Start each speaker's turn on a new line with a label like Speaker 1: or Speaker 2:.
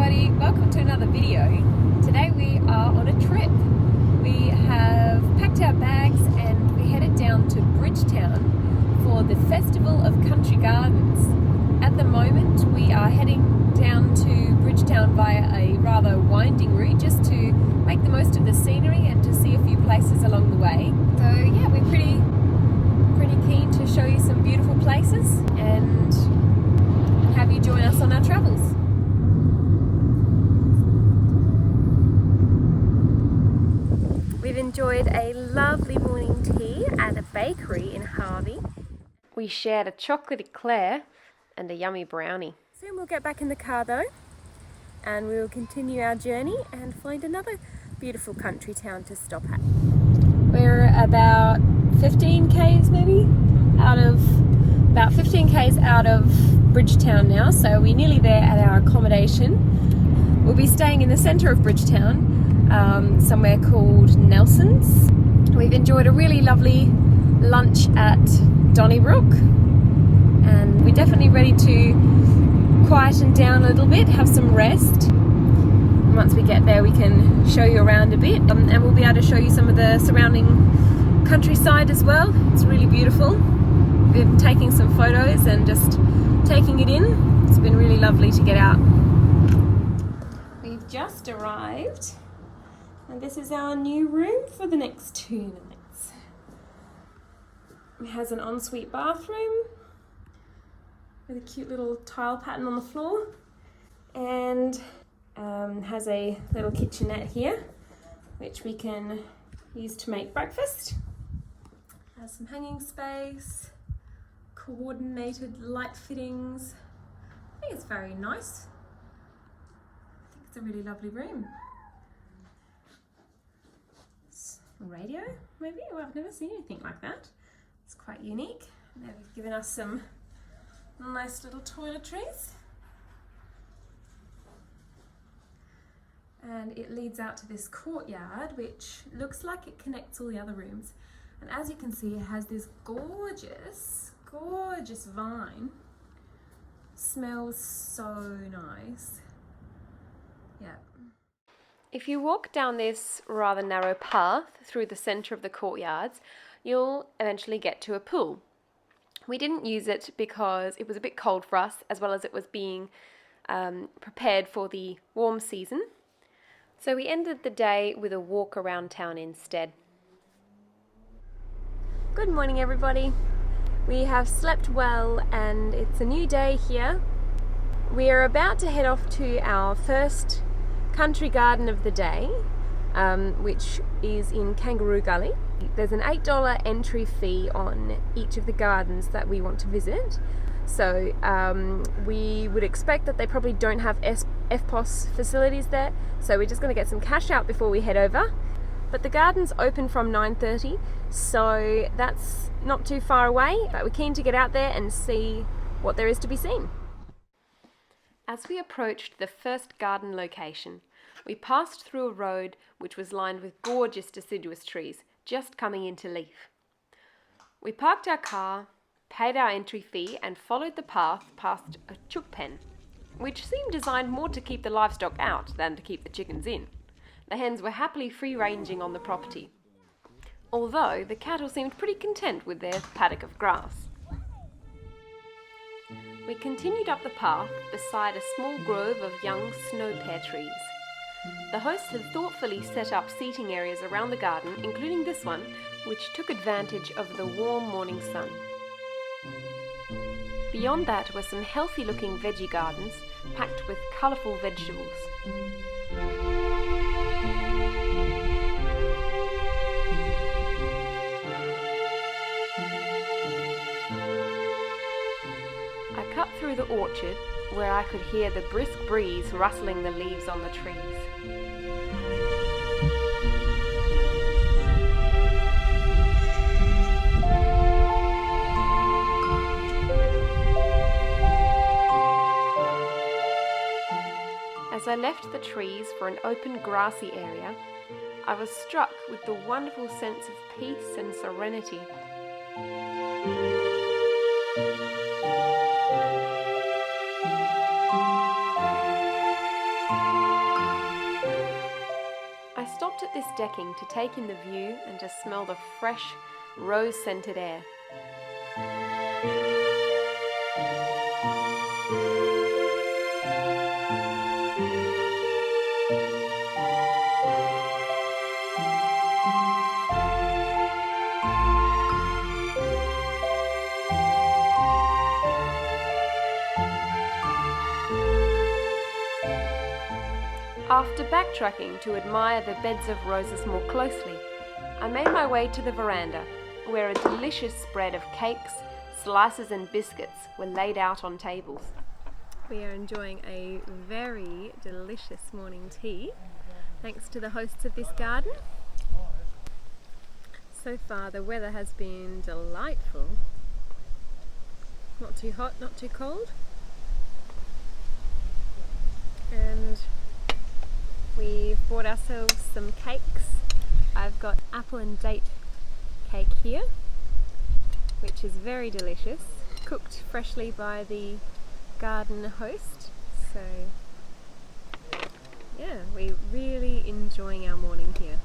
Speaker 1: everybody, welcome to another video. Today we are on a trip. We have packed our bags and we headed down to Bridgetown for the Festival of Country Gardens. At the moment we are heading down to Bridgetown via a rather winding route just to make the most of the scenery and to see a few places along the way. So yeah, we're pretty keen to show you some beautiful places and have you join us on our travels. We've enjoyed a lovely morning tea at a bakery in Harvey. We shared a chocolate eclair and a yummy brownie. Soon we'll get back in the car though, and we will continue our journey and find another beautiful country town to stop at. We're about 15 k's maybe out of Bridgetown now, so we're nearly there at our accommodation. We'll be staying in the centre of Bridgetown, somewhere called Nelson's. We've enjoyed a really lovely lunch at Donnybrook, and we're definitely ready to quieten down a little bit, have some rest. And once we get there we can show you around a bit, and we'll be able to show you some of the surrounding countryside as well. It's really beautiful. We've been taking some photos and just taking it in. It's been really lovely to get out. We've just arrived and this is our new room for the next 2 nights. It has an ensuite bathroom with a cute little tile pattern on the floor, and has a little kitchenette here which we can use to make breakfast. Has some hanging space, coordinated light fittings. I think it's very nice. I think it's a really lovely room. It's a radio maybe? Well, I've never seen anything like that. It's quite unique. They've given us some nice little toiletries. And it leads out to this courtyard which looks like it connects all the other rooms. And as you can see, it has this gorgeous vine. Smells so nice. Yeah. If you walk down this rather narrow path through the centre of the courtyards, you'll eventually get to a pool. We didn't use it because it was a bit cold for us, as well as it was being prepared for the warm season. So we ended the day with a walk around town instead. Good morning everybody. We have slept well and it's a new day here. We are about to head off to our first country garden of the day, which is in Kangaroo Gully. There's an $8 entry fee on each of the gardens that we want to visit. So we would expect that they probably don't have FPOS facilities there. So we're just going to get some cash out before we head over. But the gardens open from 9:30, so that's not too far away, but we're keen to get out there and see what there is to be seen. As we approached the first garden location, we passed through a road which was lined with gorgeous deciduous trees just coming into leaf. We parked our car, paid our entry fee and followed the path past a chook pen, which seemed designed more to keep the livestock out than to keep the chickens in. The hens were happily free-ranging on the property, although the cattle seemed pretty content with their paddock of grass. We continued up the path beside a small grove of young snow pear trees. The host had thoughtfully set up seating areas around the garden, including this one, which took advantage of the warm morning sun. Beyond that were some healthy-looking veggie gardens packed with colourful vegetables. Cut through the orchard where I could hear the brisk breeze rustling the leaves on the trees. As I left the trees for an open grassy area, I was struck with the wonderful sense of peace and serenity. decking to take in the view and just smell the fresh, rose-scented air. After backtracking to admire the beds of roses more closely, I made my way to the veranda, where a delicious spread of cakes, slices and biscuits were laid out on tables. We are enjoying a very delicious morning tea, thanks to the hosts of this garden. So far the weather has been delightful. Not too hot, not too cold. And we've bought ourselves some cakes. I've got apple and date cake here, which is very delicious, cooked freshly by the garden host. So yeah, we're really enjoying our morning here.